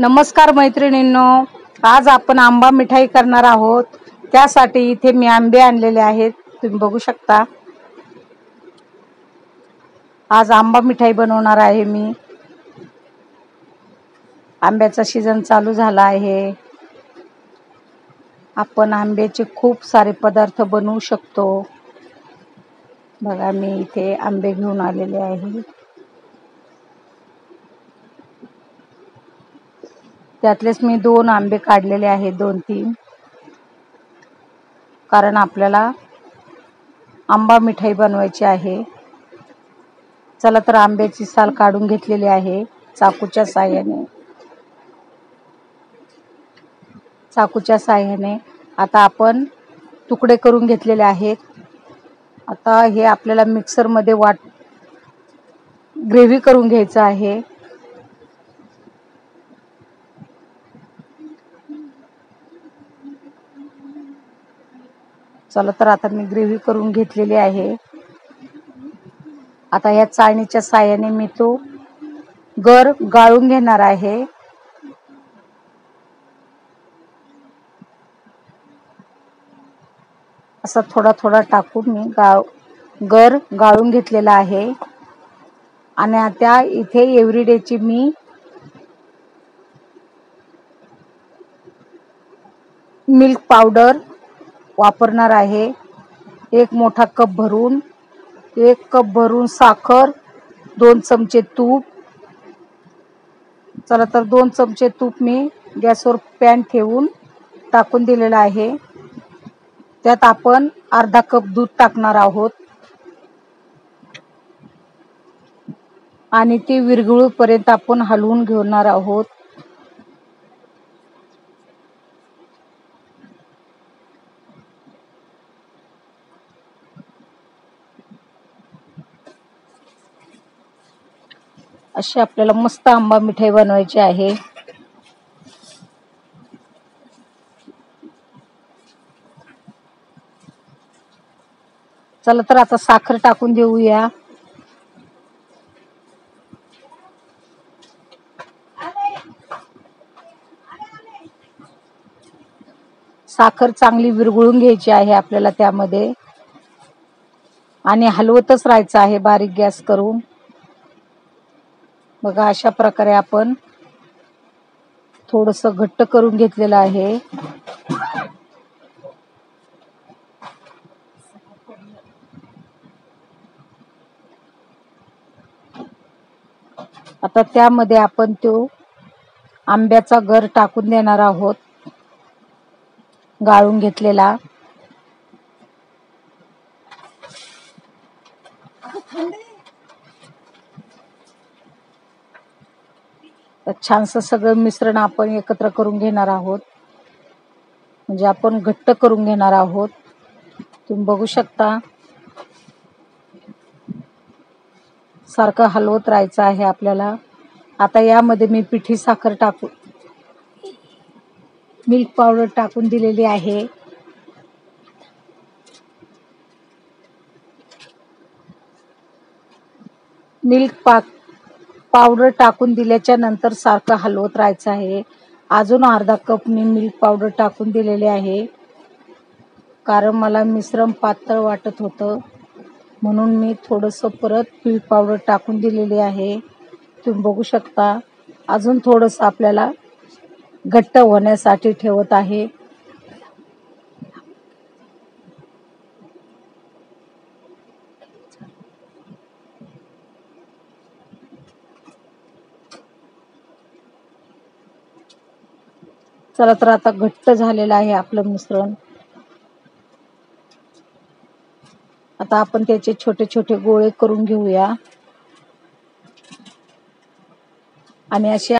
नमस्कार मैत्रिणींनो, आज आपण आंबा मिठाई करणार आहोत। त्यासाठी इथे मी आंबे आणलेले आहेत, तुम्ही बघू शकता। आज आंबा मिठाई बनवणार आहे मी। आंब्याचा सीजन चालू झाला आहे। आपण आंब्याचे खूप सारे पदार्थ बनवू शकतो। बघा, मी इथे आंबे घेऊन आलेले आहे। त्यातलेच मी 2 आंबे काढलेले आहेत, 2-3, कारण आपल्याला आंबा मिठाई बनवायची आहे। चला तर आंब्याची साल काढून घेतलेली आहे चाकूच्या साहाय्याने। आता आपण तुकडे करून घेतलेले आहेत। आता हे आपल्याला मिक्सर मध्ये ग्रेव्ही करून घ्यायचं आहे। चला तर आता मी ग्रेव्ही करून घेतलेली आहे। आता या चाळणीच्या साहाय्याने मी तो गर गाळून घेणार आहे। असा थोडा थोडा टाकून मी गर गाळून घेतलेला आहे। आणि आता इथे एव्हरीडेची मी मिल्क पावडर वापरणार आहे। 1 मोठा कप भरून, 1 कप भरून साखर, 2 चमचे तूप। चला तर 2 चमचे तूप मी गॅसवर पॅन ठेवून टाकून दिलेलं आहे। त्यात आपण अर्धा कप दूध टाकणार आहोत आणि ते विरघळूपर्यंत आपण हलवून घेणार आहोत। अशी आपल्याला मस्त आंबा मिठाई बनवायची आहे। चला तर आता साखर टाकून देऊया। साखर चांगली विरघळून घ्यायची आहे आपल्याला त्यामध्ये, आणि हलवतच राहायचं आहे बारीक गॅस करून। बघा, अशा प्रकारे आपण थोडंसं घट्ट करून घेतलेलं आहे। आता त्यामध्ये आपण तो आंब्याचा गर टाकून देणार आहोत, गाळून घेतलेला। छानसं सगळं मिश्रण आपण एकत्र करून घेणार आहोत, म्हणजे आपण घट्ट करून घेणार आहोत। तुम्ही बघू शकता, सारखं हलवत राहायचं आहे आपल्याला। आता यामध्ये मी पिठी साखर टाकून मिल्क पावडर टाकून दिलेली आहे। मिल्क पावडर टाकून दिल्याच्या नंतर सारखं हलवत राहायचं आहे। अजून अर्धा कप मी मिल्क पावडर टाकून दिलेले आहे, कारण मला मिश्रण पातळ वाटत होतं, म्हणून मी थोडंसं परत मिल्क पावडर टाकून दिलेली आहे। तुम्ही बघू शकता, अजून थोडंसं आपल्याला घट्ट होण्यासाठी ठेवत आहे। चला तर आता घट्ट झालेलं आहे आपलं मिश्रण। आता आपण त्याचे छोटे छोटे गोळे करून घेऊया आणि असे